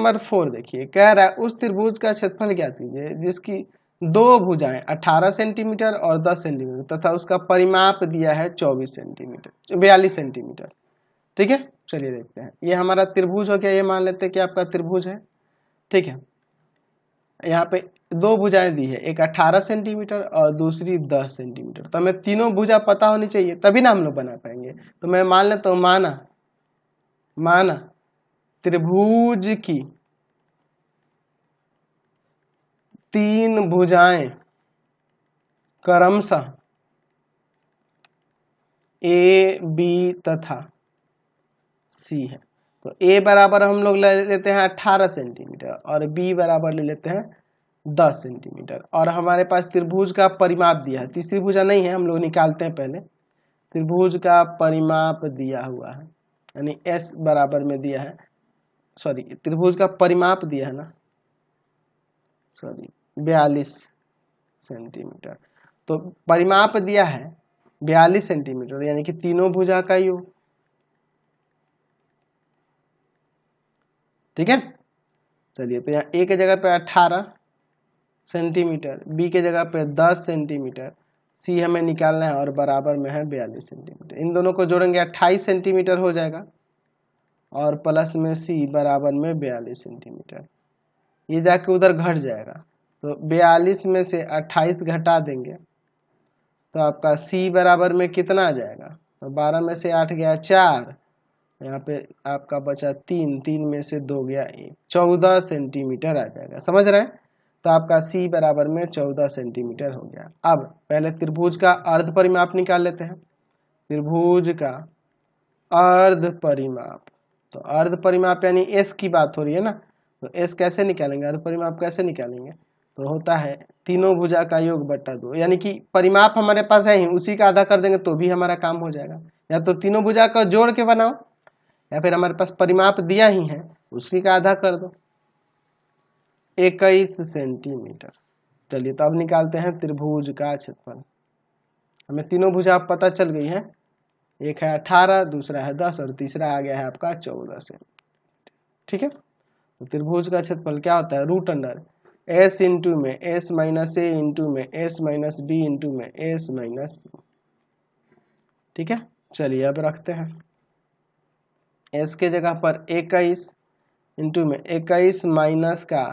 Number 4 देखिए, कह रहा है उस त्रिभुज का क्षेत्रफल ज्ञात कीजिए जिसकी दो भुजाएं 18 सेंटीमीटर और 10 सेंटीमीटर तथा उसका परिमाप दिया है 42 सेंटीमीटर 42 सेंटीमीटर। ठीक है, चलिए देखते हैं। ये हमारा त्रिभुज हो गया, ये मान लेते हैं कि आपका त्रिभुज है। ठीक है, यहाँ पे दो भुजाएं दी है, एक 18 सेंटीमीटर और दूसरी 10 सेंटीमीटर। तो हमें तीनों भुजा पता होनी चाहिए, तभी ना हम लोग बना पाएंगे। तो मैं मान लेता हूँ, माना त्रिभुज की तीन भुजाएं क्रमशः ए बी तथा सी है। तो ए बराबर हम लोग ले लेते हैं 18 सेंटीमीटर और बी बराबर ले लेते हैं 10 सेंटीमीटर। और हमारे पास त्रिभुज का परिमाप दिया है, तीसरी भुजा नहीं है, हम लोग निकालते हैं पहले। त्रिभुज का परिमाप दिया हुआ है, यानी एस बराबर में दिया है, सॉरी त्रिभुज का परिमाप दिया है ना, सॉरी 42 सेंटीमीटर। तो परिमाप दिया है 42 सेंटीमीटर, यानी कि तीनों भुजा का योग। ठीक है, चलिए तो यहाँ ए के जगह पे 18 सेंटीमीटर, बी के जगह पे 10 सेंटीमीटर, सी हमें निकालना है और बराबर में है 42 सेंटीमीटर। इन दोनों को जोड़ेंगे 28 सेंटीमीटर हो जाएगा और प्लस में सी बराबर में 42 सेंटीमीटर। ये जाके उधर घट जाएगा, तो 42 में से 28 घटा देंगे तो आपका सी बराबर में कितना आ जाएगा, तो 12 में से 8 गया 4, यहाँ पे आपका बचा 3, 3 में से 2 गया 1, 14 सेंटीमीटर आ जाएगा। समझ रहे हैं? तो आपका सी बराबर में 14 सेंटीमीटर हो गया। अब पहले त्रिभुज का अर्ध परिमाप निकाल लेते हैं। त्रिभुज का अर्ध परिमाप, तो अर्ध परिमाप यानी एस की बात हो रही है ना, तो एस कैसे निकालेंगे, अर्ध परिमाप कैसे निकालेंगे, तो होता है तीनों भुजा का योग बट्टा 2, यानी कि परिमाप हमारे पास है ही, उसी का आधा कर देंगे तो भी हमारा काम हो जाएगा। या तो तीनों भुजा का जोड़ के बनाओ, या फिर हमारे पास परिमाप दिया ही है उसी का आधा कर दो, 21 सेंटीमीटर। चलिए तो अब निकालते हैं त्रिभुज का क्षेत्रफल। हमें तीनों भुजा पता चल गई है, एक है 18, दूसरा है 10 और तीसरा आ गया है आपका 14 सेंटीमीटर। ठीक है, तो त्रिभुज का क्षेत्रफल क्या होता है, रूट अंडर एस इंटू में एस माइनस ए इंटू में एस माइनस बी इंटू में एस माइनस सी। ठीक है, चलिए अब रखते हैं एस के जगह पर 21 इंटू में 21 माइनस का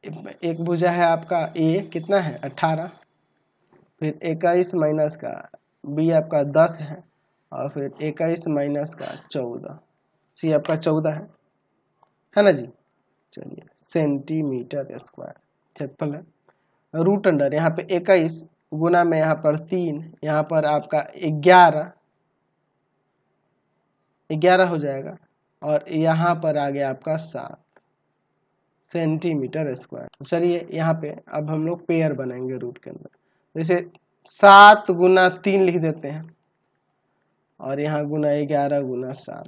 एक भुजा है आपका ए, कितना है 18, फिर 21 माइनस का बी आपका 10 है और फिर 21 माइनस का 14, सी आपका 14 है ना जी। चलिए सेंटीमीटर स्क्वायर क्षेत्रफल है। रूट अंडर यहाँ पे 21 गुना में यहाँ पर 3, यहाँ पर आपका 11 हो जाएगा और यहाँ पर आ गया आपका 7 सेंटीमीटर स्क्वायर। चलिए यहाँ पे अब हम लोग पेयर बनाएंगे रूट के अंदर, जैसे 7 गुना 3 लिख देते हैं और यहाँ गुना 11 गुना 7।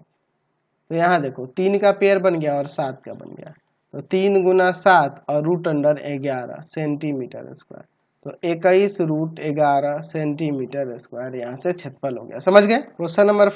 तो यहाँ देखो 3 का पेयर बन गया और 7 का बन गया, तो 3 गुना 7 और रूट अंडर 11 सेंटीमीटर स्क्वायर, तो 21 रूट 11 सेंटीमीटर स्क्वायर यहाँ से क्षेत्रफल हो गया। समझ गए? Question number 5